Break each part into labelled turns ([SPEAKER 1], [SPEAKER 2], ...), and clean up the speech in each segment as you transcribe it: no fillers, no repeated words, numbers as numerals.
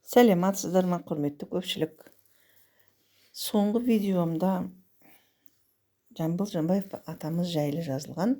[SPEAKER 1] Сәлеметсіздер ме, құрметті көпшілік. Соңғы видеомда Жамбыл Жамбаев атамыз жайлы жазылған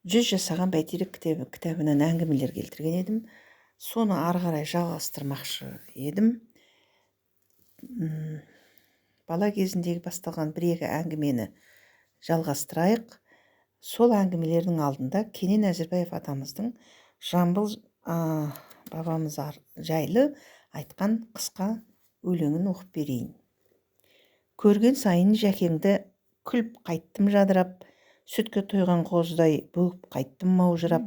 [SPEAKER 1] 100 жасаған бәйтерек кітабынан әңгімелер келтірген едім. Соны ары қарай жалғастырмақшы едім. Бала кезіндегі басталған бір-екі әңгімені жалғастырайық. Сол әңгімелердің алдында Кенен Әзірбаев атамыздың Жамбыл бабамыз жайлы айтқан қысқа өлеңін оқып берейін. Көрген сайын жәкеңді күліп қайттым жадырап, сүтке тойған қоздай бөгіп қайттым маужырап,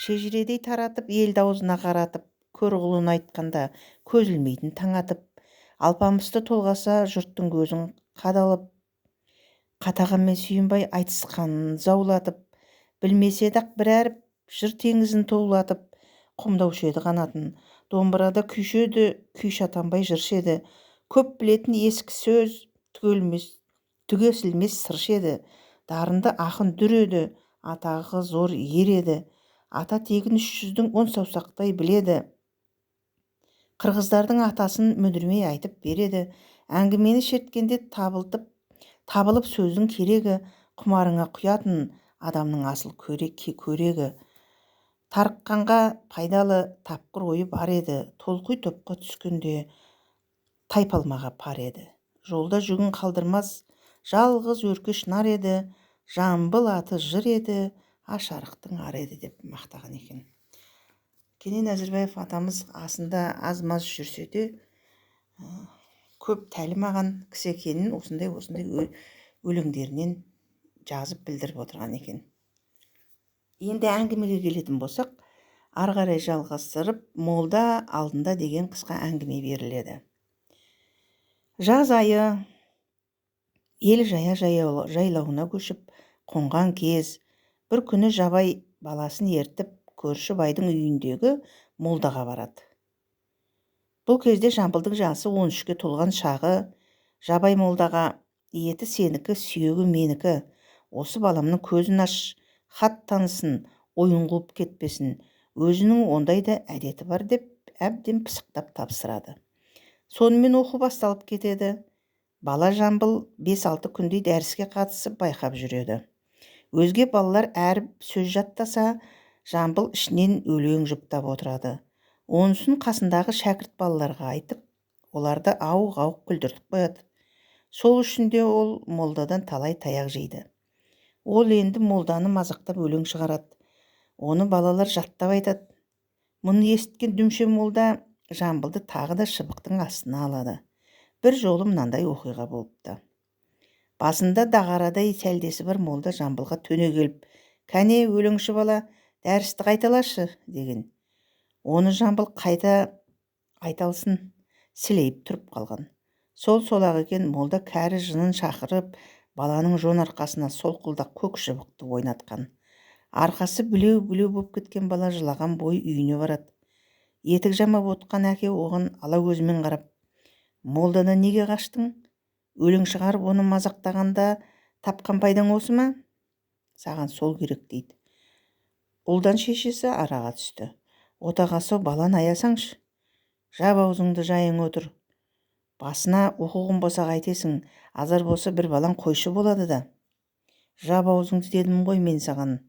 [SPEAKER 1] шежіредей таратып елді аузына қаратып, көрғұлын айтқанда көз ілмейтін таң атып, алпамысты толғаса жұрттың көзін қадалып, қатағанмен сүйінбай айтысқанын заулатып, білмесе ақ бір әріп жыр теңізін толатып, құмдаушы еді қанатын, домбырада күйші еді, күйші атанбай жыршы еді, көп білетін ескі сөз түгесілмес сыршы еді, дарынды ақын дүр еді, атағы зор ер еді, ата тегін 300-дің 10 саусақтай біледі, қырғыздардың атасын мүдірмей айтып береді, әңгімені шерткенде табылып сөздің керегі, құмарыңа құятын адамның асыл көрегі, тарыққанға пайдалы тапқыр ойы бар еді, толқи топқа түскенде тайпалмаға пар еді, жолда жүгін қалдырмас жалғыз өркеш нар еді, Жамбыл аты жыр еді, аш-арықтың ар еді деп мақтаған екен. Кенен Әзірбаев атамыз асында аз-маз жүрсе де көп тәлімаған кісі екенін осындай өлеңдерінен жазып білдіріп отырған екен. Енді әңгімеге келетін болсақ, ары қарай жалғастырып, молда алдында деген қысқа әңгіме беріледі. Жаз айы ел жайлауына көшіп қонған кез, бір күні Жабай баласын ертіп көрші байдың үйіндегі молдаға барады. Бұл кезде Жамбылдың жасы 13-ке толған шағы. Жабай молдаға: еті сенікі, сүйегі менікі, осы баламның көзін аш, хат танысын, ойын қуып кетпесін, өзінің ондай да әдеті бар деп әбден пысықтап тапсырады. Сонымен оқу басталып кетеді. Бала Жамбыл 5-6 күндей дәріске қатысып байқап жүреді. Өзге балалар әріп сөз жаттаса, Жамбыл ішінен өлең жұптап отырады. Онысын қасындағы шәкірт балаларға айтып, оларды ауық-ауық күлдіртіп қояды. Сол үшін де ол молдадан талай таяқ жейді. Ол енді молданы мазақтап өлең шығарады. Оны балалар жаттап айтады. Мұны естіткен дүмше молда Жамбылды тағы да шыбықтың астына алады. Бір жолы мынандай оқиға болыпты. Басында дағарадай сәлдесі бар молда Жамбылға төне келіп: «Кәне, өлеңші бала, дәрісті қайталашы» деген. Оны Жамбыл қайта айталсын сілейіп тұрып қалған. Сол-ақ екен, молда кәрі жынын шақырып, баланың жон арқасына солқылдақ көк шыбықты ойнатқан. Арқасы білеу-білеу боп кеткен бала жылаған бой үйіне барады. Етік жамап отқан әке оған ала көзімен қарап: «Молдадан неге қаштың? Өлең шығарып оны мазақтағанда тапқан пайдаң осы ма? Саған сол керек» дейді. Ұлдан шешесі араға түсті. «Отағасы, баланы аясаңшы. Жап аузыңды, жайың отыр. Басына оқуғын болса қайтесің, азар болса бір балаң қойшы болады да». «Жап аузыңды дедім ғой мен саған».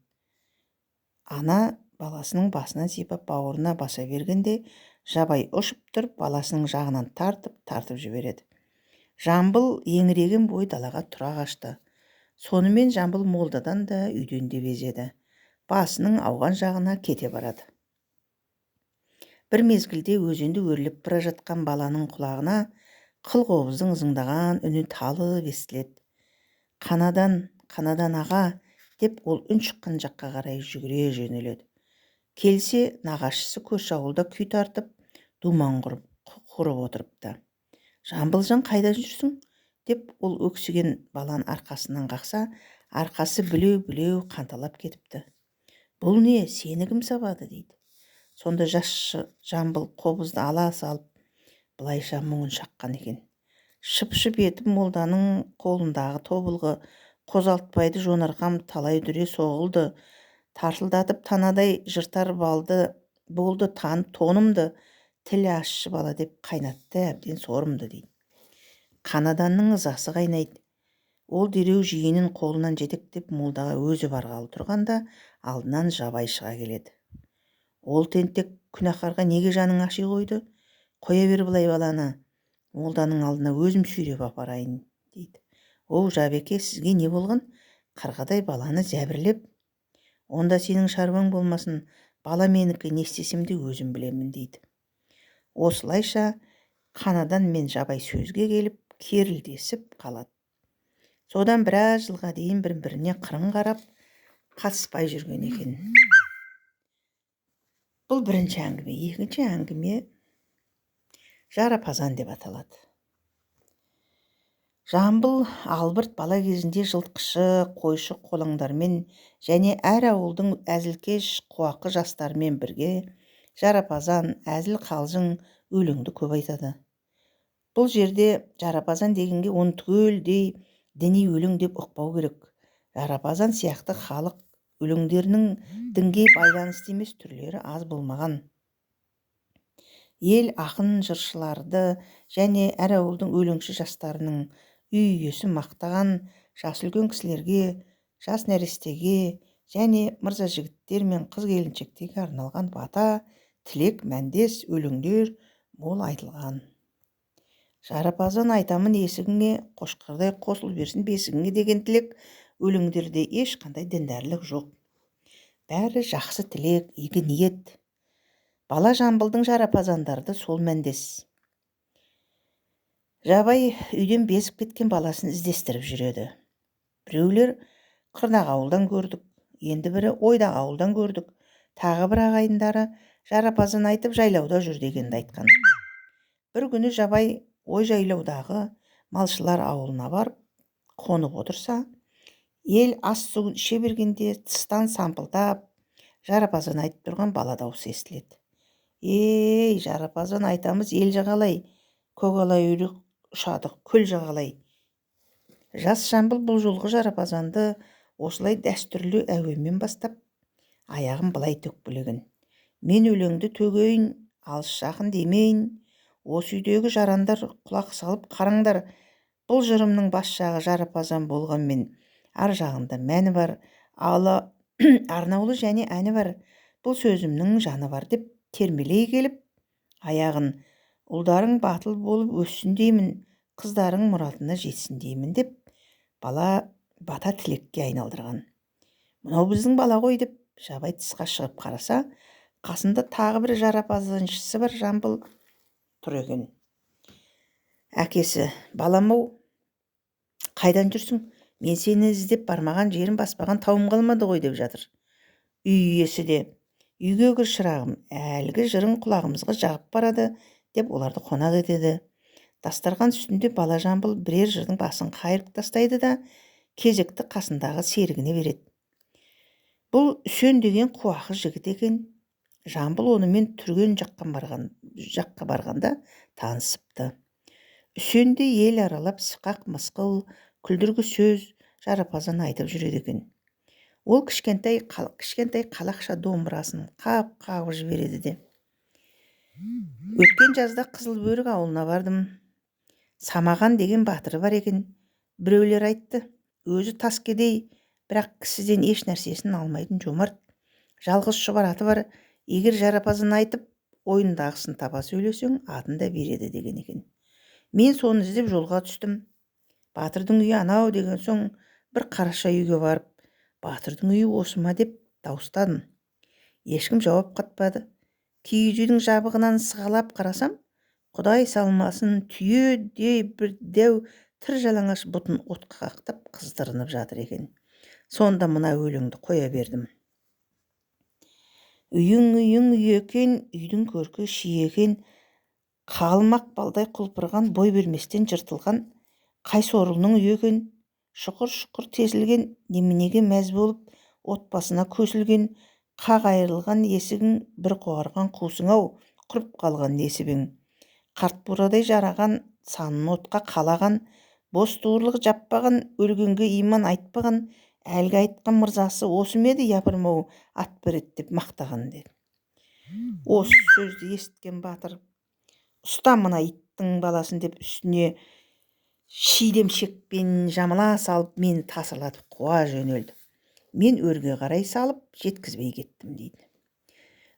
[SPEAKER 1] Ана баласының басынан сипап бауырына баса бергенде, Жабай ұшып тұрып баласының жағынан тартып жібереді. Жамбыл еңіреген бой далаға тұра қашты. Сонымен Жамбыл молдадан да үйден де безеді. Басының ауған жағына кете барады. Бір мезгілде өзенді өрлеп бара жатқан баланың құлағына қыл-қобыздың ызыңдаған үні талып естіледі. Қанадан аға деп ол үн шыққан жаққа қарай жүгіре жөнеледі. Келсе, нағашысы көрші ауылда күй тартып, думан құрып отырыпты. «Жамбылжан, қайда жүрсің?» деп ол өксіген балан арқасынан қақса, арқасы білеу-білеу қанталап кетіпті. «Бұл не, сені кім сабады?» дейді. Сонда жас Жамбыл қобызды ала салып, былайша мұңын шаққан екен. «Шып-шып етіп молданың қолындағы тобылғы, қозалтпайды жонарқам талай дүре соғылды, тартылдатып танадай жыртар болды тонымды, тілі ащы бала деп қайнатты, әбден сорымды дейді. Қанаданның ызасы қайнайды. Ол дереу жиенін қолынан жетектеп молдаға өзі барғалы тұрғанда алдынан жабай шыға келеді. Ол тентек күнәһарға неге жаның аши қойды? Қоя бер былай баланы, молданың алдына өзім сүйреп апарайын дейді. Оу Жабеке, сізге не болған? Қарғадай баланы зәбірлеп. Онда сенің шаруаң болмасын, бала менікі, не істесем де өзім білемін дейді. Осылайша қанадан мен жабай сөзге келіп керілдесіп қалады. Содан біраз жылға дейін бір-біріне қырын қарап қатыспай жүрген екен. Бұл бірінші әңгіме. Екінші әңгіме жарапазан деп аталады. Жамбыл Албырт бала кезінде жылтқышы, қойшы қолаңдармен және әр ауылдың әзілкеш қуақы жастарымен бірге жарапазан, әзіл қалжың, өлеңді көп айтады. Бұл жерде жарапазан дегенге оны түгелдей діни өлең деп ұқпау керек. Жарапазан сияқты халық өлеңдерінің дінге байланысты емес түрлері аз болмаған. Ел ақын жыршыларды және әр ауылдың өлеңші жастарының үй иесі мақтаған жас үлкен кісілерге, жас нәрестеге және мырза жігіттер мен қыз келіншектерге арналған бата, тілек, мәндес өлеңдер мол айтылған. Жарапазан айтамын есігіңе, қошқардай қосыл берсін бесігіңе деген тілек өлеңдерде ешқандай діндарлық жоқ. Бәрі жақсы тілек, игі ниет. Бала Жамбылдың жарапазандарды сол мәндес. Жабай үйден безіп кеткен баласын іздестіріп жүреді. Біреулер Қырнақ ауылдан көрдік, енді бірі Ойдақ ауылдан көрдік, тағы бір ағайындары жарапазан айтып жайлауда жүр дегенді айтқан. Бір күні Жабай Ой жайлаудағы малшылар ауылына барып қонып отырса, ел ас су іше бергенде тыстан сампылдап жарапазан айтып тұрған бала дауысы естіледі. Ей, жарапазан айтамыз ел жағалай, көгалай үйрек ұшадық көл жағалай. Жас Жамбыл бұл жолғы жарапазанды осылай дәстүрлі әуенмен бастап, аяғын былай төкпілеген. Мен өлеңді төгейін, алыс жақын демейін, осы үйдегі жарандар құлақ салып қараңдар. Бұл жырымның бас жағы жарапазан болғанмен, ар жағында мәні бар, арнаулы және әні бар. Бұл сөзімнің жаны бар деп термелей келіп, аяғын ұлдарың батыл болып өссін деймін, қыздарың мұратына жетсін деймін деп, бала бата тілекке айналдырған. Мынау біздің бала ғой деп Жабай тысқа шығып қараса, қасында тағы бір жарапазаншысы бар Жамбыл тұр екен. Әкесі, балам-ау, қайдан жүрсің? Мен сені іздеп бармаған жерім баспаған тауым қалмады ғой деп жатыр. Үй иесі де, үйге кір шырағым, әлгі жырың құлағымызға жағып барады деп оларды қонақ етеді. Дастархан үстінде бала Жамбыл бірер жырдың басын қайырып тастайды да кезекті қасындағы серігіне береді. Бұл Үсен деген қуақы жігіт екен. Жамбыл онымен түрген жаққа барғанда танысыпты. Үсен де ел аралап сықақ мысқыл, күлдіргі сөз, жарапазан айтып жүреді екен. Ол кішкентай қалақша домбырасын қағып жібереді де. Өткен жазда Қызылбөрік ауылына бардым. Самаған деген батыры бар екен. Біреулер айтты, өзі тас кедей, бірақ кісіден еш нәрсесін алмайтын жомарт. Жалғыз шұбар аты бар. Егер жарапазан айтып, ойындағысын таба сөйлесең, атын да береді деген екен. Мен соны іздеп жолға түстім. Батырдың үйі анау деген соң бір қараша үйге барып, батырдың үйі осы ма деп дауыстадым. Ешкім жауап қатпады. Киіз үйдің жабығынан сығалап қарасам, Құдай салмасын түйедей бір дәу тыр жалаңаш бұтын отқа қақтап қыздырынып жатыр екен. Сонда мына өлеңді қоя бердім. Үйің екен, үйдің көркі шиекен, қалмақ балдай құлпырған, бой берместен жыртылған, қай сорлының үйі екен, шұқыр тесілген, неменеге мәз болып, отбасына көсілген, қақ айырылған есігің, бір қуарған қусың-ау, құрып қалған несібің. Қарт бурадай жараған, санын отқа қалаған, бос туырлық жаппаған, өлгенге иман айтпаған, әлгі айтқан мырзасы осы меді япырмау ат береді деп мақтаған деді. Осы сөзді естіткен батыр ұста мына иттің баласын деп үстіне шидемшекпен жамыла салып мені тасырлатып қуа жөнелді. Мен өрге қарай салып жеткізбей кеттім дейді.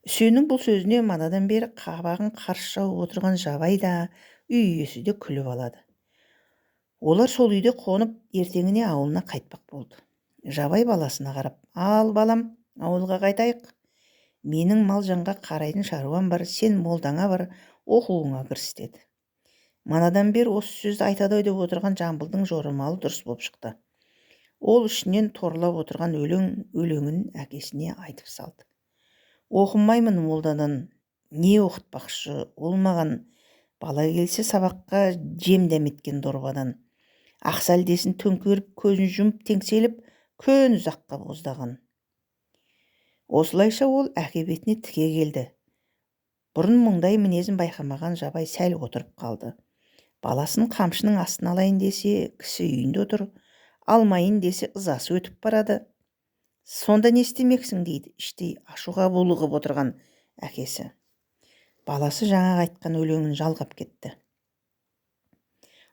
[SPEAKER 1] Үсеннің бұл сөзіне манадан бері қабағын қарс жауып отырған жабай да үй иесі де күліп алады. Олар сол үйде қонып ертеңіне ауылына қайтпақ болды. Жабай баласына қарап: «Ал балам, ауылға қайтайық. Менің мал жанға қарайтын шаруам бар, сен молдаңа бар, оқуыңа кіріс» деді. Манадан бері осы сөзді айтады деп отырған Жамбылдың жорамалы дұрыс болып шықты. Ол ішінен торлап отырған өлеңін әкесіне айтып салды. «Оқымаймын молдадан, не оқытпақшы, ол маған, бала келсе сабаққа жем дәметкен дорбадан, ақ сәлдесін төңкеріп көзін жұмып теңселіп күн ұзаққа боздаған». Осылайша ол әке бетіне тіке келді. Бұрын мұндай мінезін байқамаған жабай сәл отырып қалды. Баласын қамшының астына алайын десе, кісі үйінде отыр, алмайын десе ызасы өтіп барады. «Сонда не істемексің?» дейді іштей ашуға булығып отырған әкесі. Баласы жаңа айтқан өлеңін жалғап кетті.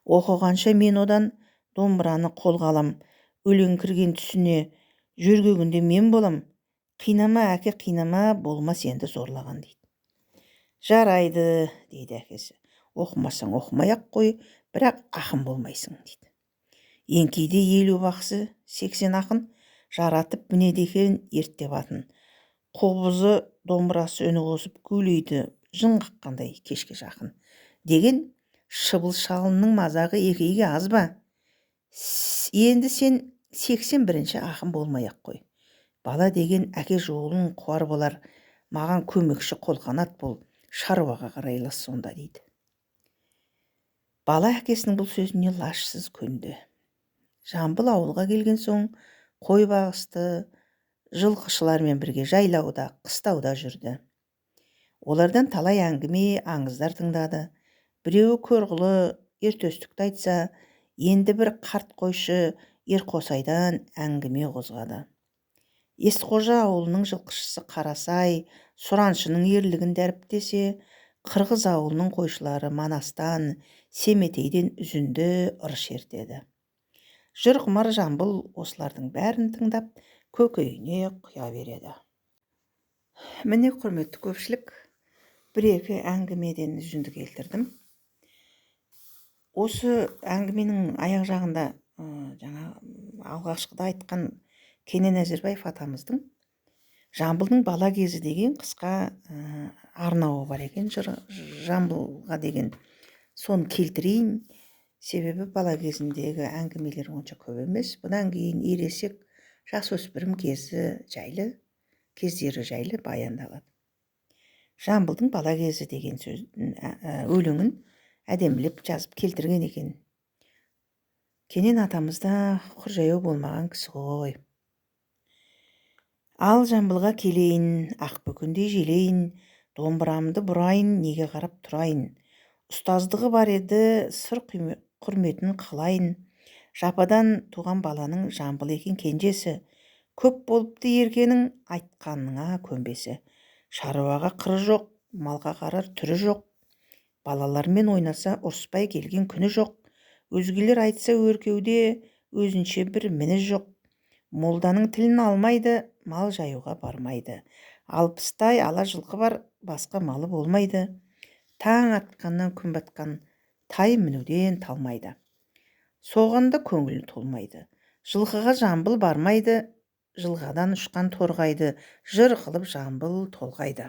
[SPEAKER 1] «Оқығанша мен одан домбыраны қолға алам, өлең кірген түсіне, жөргегінде мен болам. Қинама, әке, қинама, болмас енді зорлаған» дейді. «Жарайды» дейді әкесі. «Оқымасаң оқымай-ақ қой, бірақ ақын болмайсың» дейді. Еңкейде 50 бақсы, 80 ақын жаратып мінеді екен ерттеп атын. Қобызы домбырасы үні қосып гулейді, жын қаққандай кешке жақын. Деген шыбыл шалының мазағы екейге аз ба? Енді сен 81-ші ақын болмай-ақ қой. Бала деген әке жолын қуар болар, маған көмекші қолқанат бол, шаруаға қарайлас сонда» дейді. Бала әкесінің бұл сөзіне лажсыз көнді. Жамбыл ауылға келген соң қой бағысты, жылқышылармен бірге жайлауда, қыстауда жүрді. Олардан талай әңгіме, аңыздар тыңдады. Біреуі көрғылы, ертөстікті айтса, енді бір қарт қойшы Ерқосайдан әңгіме қозғады. Есқожа ауылының жылқышысы Қарасай сұраншының ерлігін дәріптесе, Қырғыз ауылының қойшылары Манастан, Семетейден үзінді ыр шертеді. Жұрқұмар Жамбыл осылардың бәрін тыңдап, көкейіне құя береді. Міне, құрметті көпшілік, бір-екі әңгімеден үзінді келтірдім. Осы әңгіменің аяқ жағында жаңа алғашқыда айтқан Кенен Әзірбаев атамыздың Жамбылдың бала кезі деген қысқа арнауы бар екен, Жамбылға деген. Соны келтірейін, себебі бала кезіндегі әңгімелер онша көп емес. Бұдан кейін ересек жасөспірім кездері жайлы баяндалады. Жамбылдың бала кезі деген өлеңін әдемілеп жазып келтірген екен. Кенен атамыз да құр жаяу болмаған кісі ғой. «Ал Жамбылға келейін, ақ бөкендей желейін, домбырамды бұрайын, неге қарап тұрайын. Ұстаздығы бар еді, сыр құрметін қалайын. Жападан туған баланың Жамбыл екен кенжесі. Көп болыпты еркенің айтқаныңа көнбесі. Шаруаға қыры жоқ, малға қарар түрі жоқ. Балалармен ойнаса ұрыспай келген күні жоқ. Өзгелер айтса өркеуде, өзінше бір міні жоқ. Молданың тілін алмайды, мал жаюға бармайды. Алпыстай ала жылқы бар, басқа малы болмайды. Таң атқаннан күн батқан, тай мінуден талмайды. Соғанда көңілі толмайды. Жылқыға Жамбыл бармайды, жылғадан ұшқан торғайды, жыр қылып Жамбыл толғайды.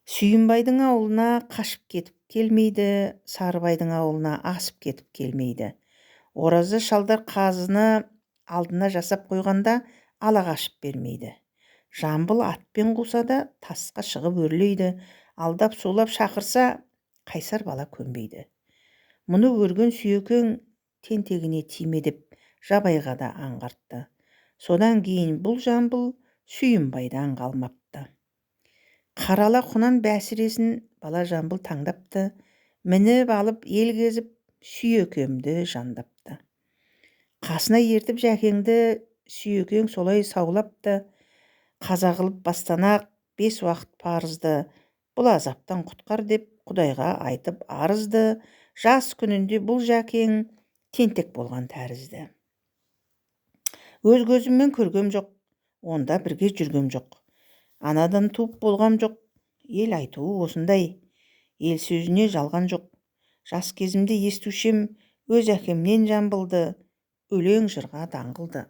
[SPEAKER 1] Сүйінбайдың ауылына қашып кетіп келмейді, Сарыбайдың ауылына асып кетіп келмейді. Оразы шалдар қазыны алдына жасап қойғанда ала қашып бермейді. Жамбыл атпен қуса да тасқа шығып өрлейді, алдап солап шақырса қайсар бала көнбейді. Мұны көрген Сүйекең тентегіне тиме деп жабайға да аңғартты. Содан кейін бұл Жамбыл Сүйінбайдан қалмапты. Қарала құнан бәсіресін бала Жамбыл таңдапты, мініп алып ел кезіп Сүйекемді жандапты. Қасына ертіп Жәкеңді Сүйекең солай саулапты, қаза қылып бастанақ 5 уақыт парызды, бұл азаптан құтқар деп Құдайға айтып арызды. Жас күнінде бұл Жәкең тентек болған тәрізді. Өз көзіммен көргем жоқ, онда бірге жүргем жоқ. Анадан туып болғам жоқ, ел айтуы осындай. Ел сөзіне жалған жоқ. Жас кезімде естушем, өз әкемнен жамбылды, өлең жырға даңғылды.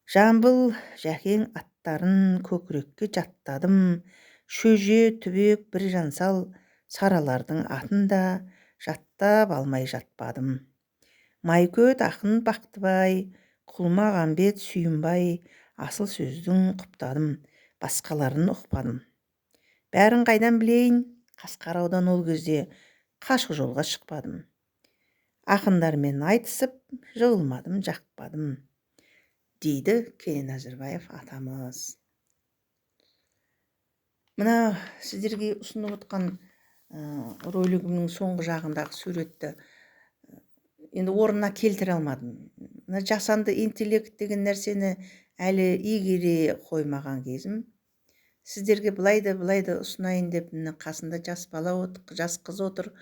[SPEAKER 1] Жамбыл Жәкең аттарын көкірекке жаттадым. Шөже, түбек, бір жансал саралардың атында жаттап алмай жатпадым. Майкөт ақын Бақтыбай, Құлмағамбет Сүйінбай асыл сөздің құптадым, басқаларын ұқпадым. Бәрін қайдан білейін, Қасқараудан ол кезде қашық жолға шықпадым. Ақындармен айтысып, жығылмадым, жақпадым, дейді Кенен Әзірбаев атамыз. Мына сіздерге ұсынып отқан ролигімнің соңғы жағындағы суретті енді орнына келтіре алмадым. Мына жасанды интеллект деген нәрсені әлі игере қоймаған кезім. Сіздерге былай да ұсынайын деп, қасында жас қыз отыр.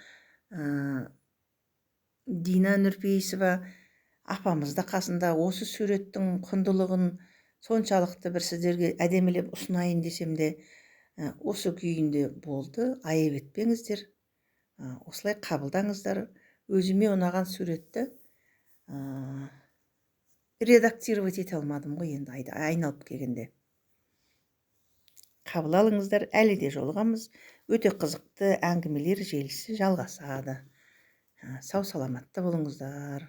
[SPEAKER 1] Дина Нұрпейісова апамызда қасында. Осы суреттің құндылығын соншалықты бір сіздерге әдемілеп ұсынайын десем де, осы күйінде болды. Айып етпеңіздер, осылай қабылдаңыздар. Өзіме ұнаған суретті редактировать ете алмадым ғой, енді айналып келгенде. Қабыл алыңыздар, әлі де жолығамыз. Өте қызықты әңгімелер желісі жалғасады. Сау саламатта болыңыздар.